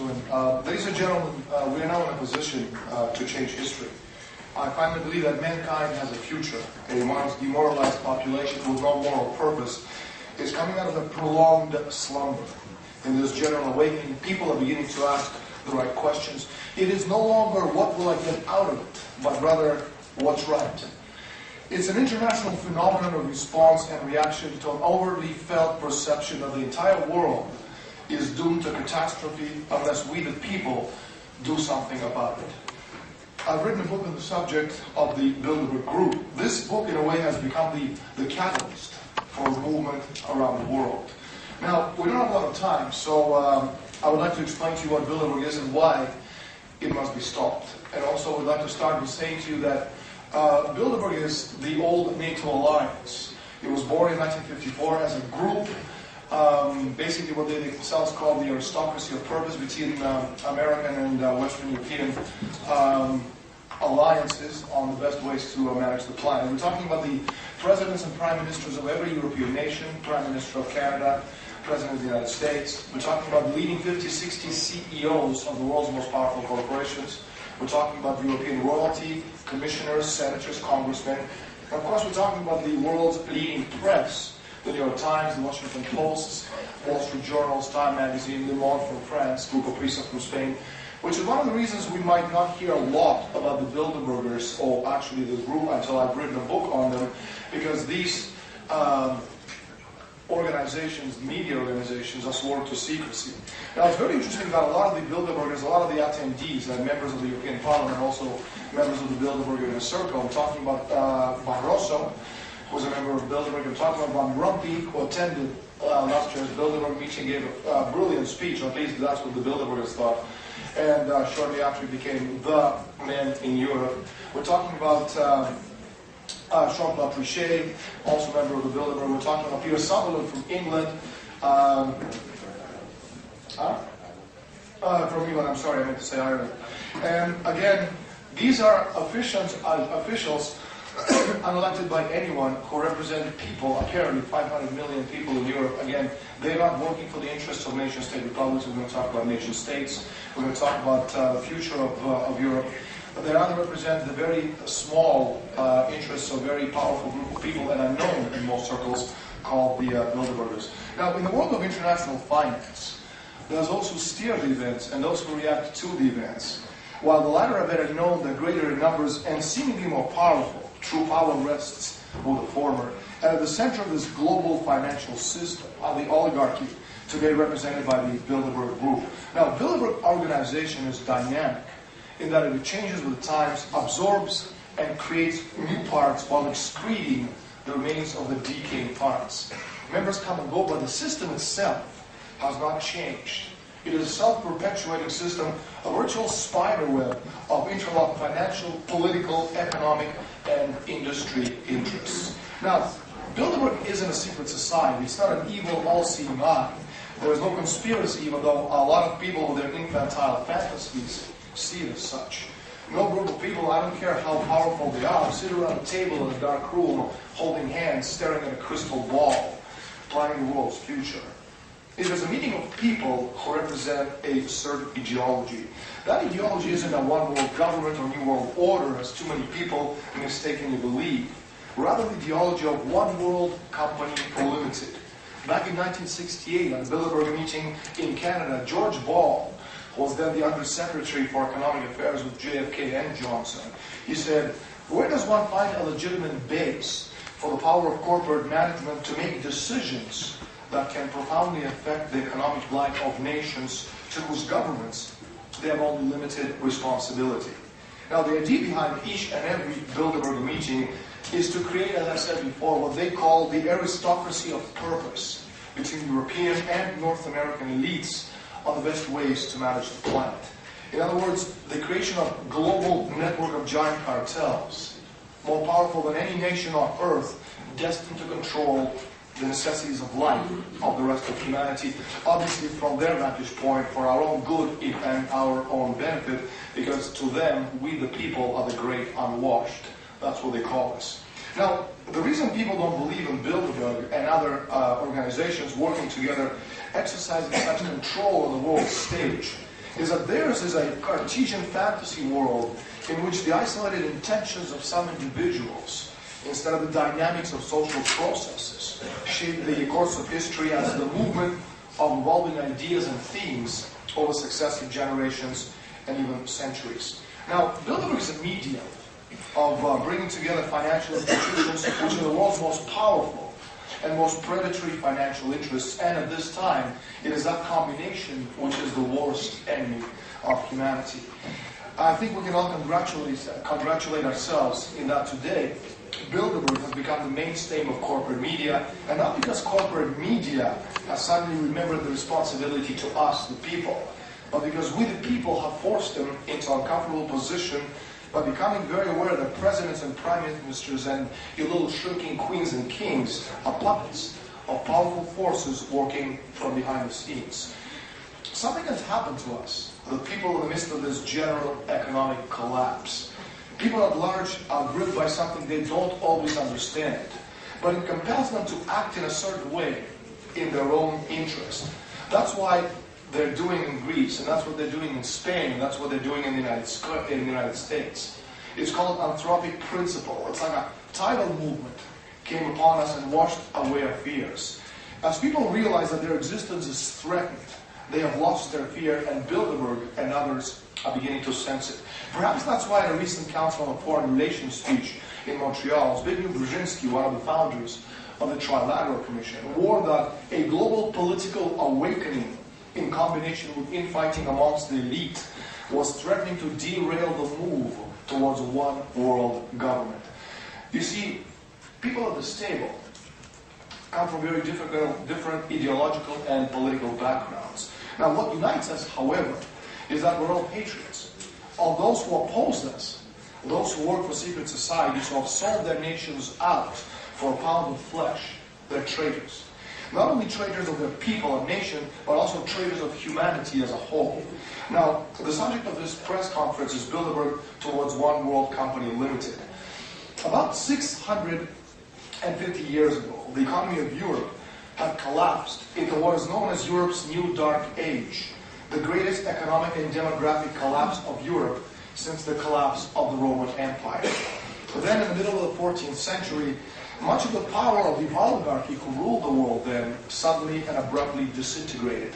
Estulin. Ladies and gentlemen, we are now in a position to change history. I finally believe that mankind has a future. A once demoralized population with no moral purpose is coming out of a prolonged slumber. In this general awakening, people are beginning to ask the right questions. It is no longer what will I get out of it, but rather what's right. It's an international phenomenon of response and reaction to an overtly felt perception that the entire world is doomed to catastrophe unless we, the people, do something about it. I've written a book on the subject of the Bilderberg group. This book, in a way, has become the catalyst for a movement around the world. Now, we don't have a lot of time, so I would like to explain to you what Bilderberg is and why it must be stopped. And also, I would like to start with saying to you that Bilderberg is the old NATO alliance. It was born in 1954 as a group, basically what they themselves call the aristocracy of purpose between American and Western European alliances on the best ways to manage the planet. We're talking about the presidents and prime ministers of every European nation, Prime Minister of Canada, President of the United States. We're talking about the leading 50, 60 CEOs of the world's most powerful corporations. We're talking about European royalty, commissioners, senators, congressmen. And of course, we're talking about the world's leading press, the New York Times, the Washington Post, Wall Street Journals, Time Magazine, Le Monde from France, Grupo Prisa from Spain, which is one of the reasons we might not hear a lot about the Bilderbergers, or actually the group, until I've written a book on them, because these organizations, media organizations, are sworn to secrecy. Now, it's very interesting that a lot of the Bilderbergers, a lot of the attendees, members of the European Parliament, also members of the Bilderberg Inner Circle. I'm talking about Barroso, who was a member of Bilderberg. I'm talking about Van Rompuy, who attended last year's Bilderberg meeting, gave a brilliant speech, or at least that's what the Bilderbergers thought. And shortly after, he became the man in Europe. We're talking about Jean-Claude Trichet, also a member of the Bilderberg. We're talking about Peter Sutherland from England. From England, I'm sorry, I meant to say Ireland. And again, these are officials unelected by anyone who represent people, apparently 500 million people in Europe. Again, they're not working for the interests of nation-state republics. We're going to talk about nation-states. We're going to talk about the future of Europe. But they rather represent the very small interests of a very powerful group of people, and are known in most circles, called the Bilderbergers. Now, in the world of international finance, there's those who steer the events and those who react to the events. While the latter are better known, they're greater in numbers and seemingly more powerful. True power rests with the former. And at the center of this global financial system are the oligarchy, today represented by the Bilderberg group. Now, Bilderberg organization is dynamic in that it changes with the times, absorbs and creates new parts while excreting the remains of the decaying parts. Members come and go, but the system itself has not changed. It is a self-perpetuating system, a virtual spider web of interlocked financial, political, economic, and industry interests. Now, Bilderberg isn't a secret society. It's not an evil, all-seeing eye. There is no conspiracy, even though a lot of people with their infantile fantasies see it as such. No group of people, I don't care how powerful they are, sit around a table in a dark room, holding hands, staring at a crystal ball, planning the world's future. It is a meeting of people who represent a certain ideology. That ideology isn't a one-world government or new world order, as too many people mistakenly believe. Rather, the ideology of one world company limited. Back in 1968, at the Bilderberg meeting in Canada, George Ball, who was then the Undersecretary for Economic Affairs with JFK and Johnson, he said, "Where does one find a legitimate base for the power of corporate management to make decisions that can profoundly affect the economic life of nations to whose governments they have only limited responsibility?" Now, the idea behind each and every Bilderberg meeting is to create, as I said before, what they call the aristocracy of purpose between European and North American elites on the best ways to manage the planet. In other words, the creation of a global network of giant cartels, more powerful than any nation on earth, destined to control the necessities of life of the rest of humanity, obviously from their vantage point, for our own good and our own benefit, because to them, we the people are the great unwashed. That's what they call us. Now, the reason people don't believe in Bilderberg and other organizations working together, exercising such control on the world stage, is that theirs is a Cartesian fantasy world in which the isolated intentions of some individuals, instead of the dynamics of social processes, shape the course of history as the movement of evolving ideas and themes over successive generations and even centuries. Now, Bilderberg is a medium of bringing together financial institutions, which are the world's most powerful and most predatory financial interests, and at this time, it is that combination which is the worst enemy of humanity. I think we can all congratulate ourselves in that today, Bilderberg has become the mainstay of corporate media, and not because corporate media has suddenly remembered the responsibility to us, the people, but because we, the people, have forced them into an uncomfortable position by becoming very aware that presidents and prime ministers and your little shrinking queens and kings are puppets of powerful forces working from behind the scenes. Something has happened to us, the people in the midst of this general economic collapse. People at large are gripped by something they don't always understand, but it compels them to act in a certain way in their own interest. That's why they're doing in Greece, and that's what they're doing in Spain, and that's what they're doing in the United States. It's called anthropic principle. It's like a tidal movement came upon us and washed away our fears. As people realize that their existence is threatened, they have lost their fear, and Bilderberg and others are beginning to sense it. Perhaps that's why in a recent Council on Foreign Relations speech in Montreal, Zbigniew Brzezinski, one of the founders of the Trilateral Commission, warned that a global political awakening in combination with infighting amongst the elite was threatening to derail the move towards a one-world government. You see, people at this table come from very different ideological and political backgrounds. Now, what unites us, however, is that we're all patriots. All those who oppose us, those who work for secret societies, who have sold their nations out for a pound of flesh, they're traitors. Not only traitors of their people and nation, but also traitors of humanity as a whole. Now, the subject of this press conference is Bilderberg towards One World Company Limited. About 650 years ago, the economy of Europe had collapsed into what is known as Europe's New Dark Age, the greatest economic and demographic collapse of Europe since the collapse of the Roman Empire. But then in the middle of the 14th century, much of the power of the oligarchy who ruled the world then suddenly and abruptly disintegrated.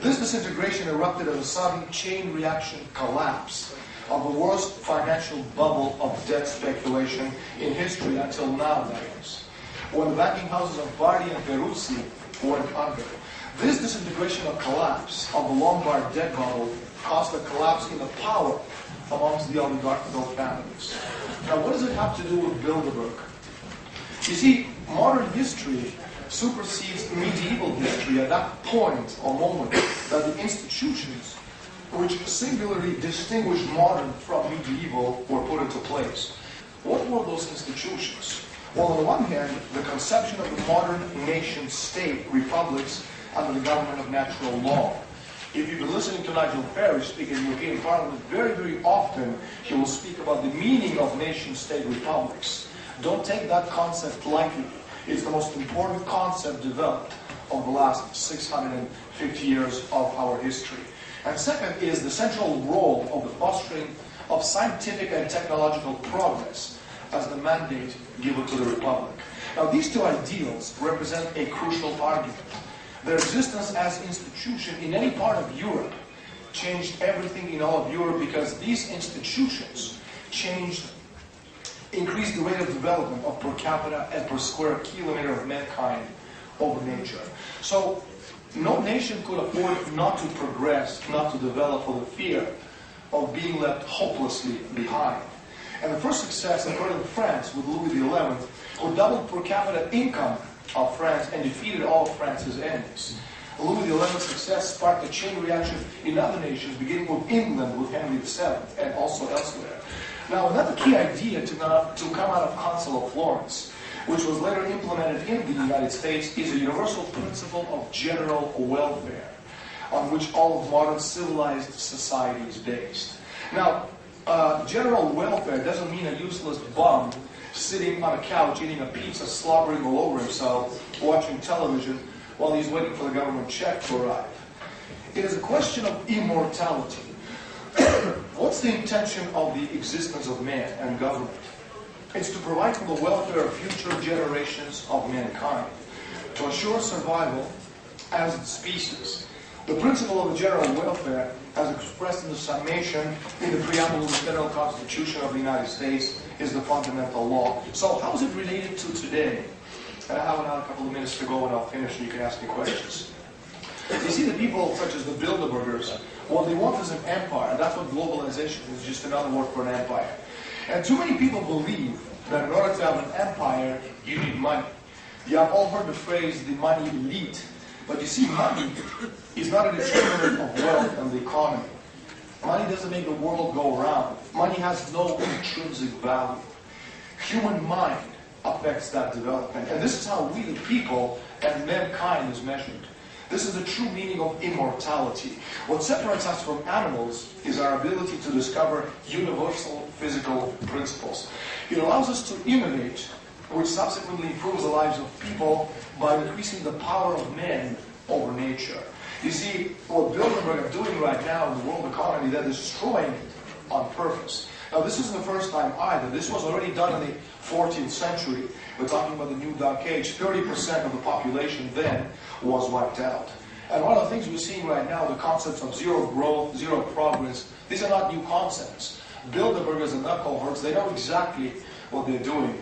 This disintegration erupted as a sudden chain reaction collapse of the worst financial bubble of debt speculation in history until now, that is, when the banking houses of Bardi and Peruzzi went under. This disintegration or collapse of the Lombard debt bubble caused a collapse in the power amongst the oligarchical families. Now, what does it have to do with Bilderberg? You see, modern history supersedes medieval history at that point or moment that the institutions which singularly distinguish modern from medieval were put into place. What were those institutions? Well, on the one hand, the conception of the modern nation-state republics under the government of natural law. If you've been listening to Nigel Farage speak in the European Parliament, very, very often he will speak about the meaning of nation-state republics. Don't take that concept lightly. It's the most important concept developed over the last 650 years of our history. And second is the central role of the fostering of scientific and technological progress as the mandate given to the Republic. Now, these two ideals represent a crucial argument. Their existence as institution in any part of Europe changed everything in all of Europe because these institutions increased the rate of development of per capita and per square kilometer of mankind over nature. So no nation could afford not to progress, not to develop for the fear of being left hopelessly behind. And the first success occurred in France with Louis XI, who doubled per capita income of France and defeated all of France's enemies. Louis XI's success sparked a chain reaction in other nations, beginning with England with Henry VII and also elsewhere. Now, another key idea to come out of Council of Florence, which was later implemented in the United States, is a universal principle of general welfare, on which all of modern civilized society is based. Now, general welfare doesn't mean a useless bum sitting on a couch eating a pizza, slobbering all over himself, watching television while he's waiting for the government check to arrive. It is a question of immortality. What's the intention of the existence of man and government? It's to provide for the welfare of future generations of mankind, to assure survival as a species. The principle of the general welfare, as expressed in the summation in the preamble of the Federal Constitution of the United States, is the fundamental law. So how is it related to today? And I have another couple of minutes to go and I'll finish and you can ask me questions. You see, the people such as the Bilderbergers, what they want is an empire. That's what globalization is, just another word for an empire. And too many people believe that in order to have an empire, you need money. You have all heard the phrase, the money elite. But you see, money is not a determinant of wealth and the economy. Money doesn't make the world go round. Money has no intrinsic value. Human mind affects that development. And this is how we, the people, and mankind is measured. This is the true meaning of immortality. What separates us from animals is our ability to discover universal physical principles. It allows us to innovate, which subsequently improves the lives of people by increasing the power of man over nature. You see, what Bilderberg are doing right now in the world economy, they're destroying on purpose. Now, this isn't the first time either. This was already done in the 14th century. We're talking about the New Dark Age. 30% of the population then was wiped out. And one of the things we're seeing right now, the concepts of zero growth, zero progress, these are not new concepts. Bilderbergers and their cohorts, they know exactly what they're doing.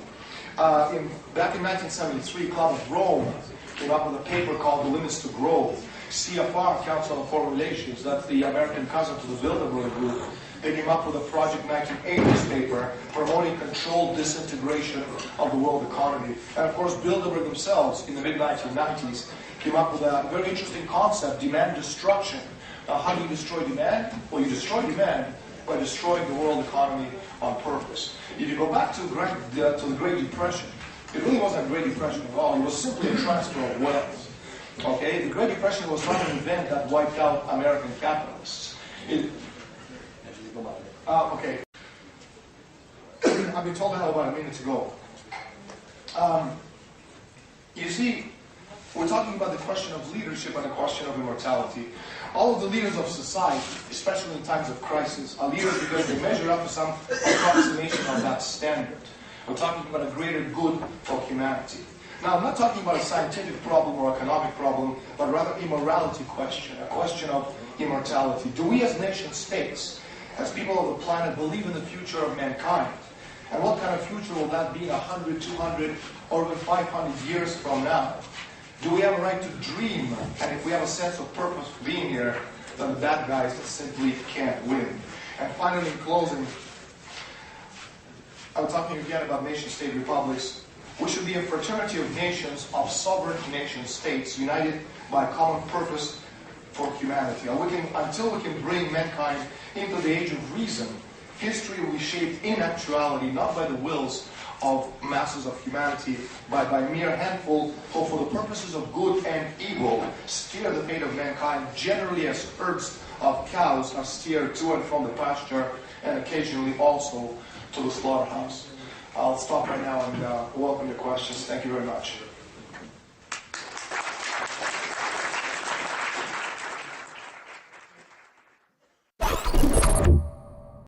Back in 1973, Club of Rome came up with a paper called The Limits to Growth. CFR, Council on Foreign Relations, that's the American cousin to the Bilderberg group, they came up with a Project 1980s paper promoting controlled disintegration of the world economy. And of course, Bilderberg themselves, in the mid-1990s, came up with a very interesting concept, demand destruction. Now, how do you destroy demand? Well, you destroy demand by destroying the world economy on purpose. If you go back to the Great Depression, it really wasn't a Great Depression at all. It was simply a transfer of wealth. Okay, the Great Depression was not an event that wiped out American capitalists. Okay. I've been told that about a minute ago. You see, we're talking about the question of leadership and the question of immortality. All of the leaders of society, especially in times of crisis, are leaders because they measure up to some approximation of that standard. We're talking about a greater good for humanity. Now, I'm not talking about a scientific problem or economic problem, but rather a morality question, a question of immortality. Do we as nation states, as people of the planet, believe in the future of mankind? And what kind of future will that be 100, 200, or even 500 years from now? Do we have a right to dream? And if we have a sense of purpose for being here, then the bad guys simply can't win. And finally, in closing, I'm talking again about nation-state republics. We should be a fraternity of nations, of sovereign nation-states, united by a common purpose for humanity. Until we can bring mankind into the age of reason, history will be shaped in actuality, not by the wills of masses of humanity, but by a mere handful who, for the purposes of good and evil, steer the fate of mankind, generally as herds of cows are steered to and from the pasture, and occasionally also to the slaughterhouse. I'll stop right now and welcome your questions. Thank you very much.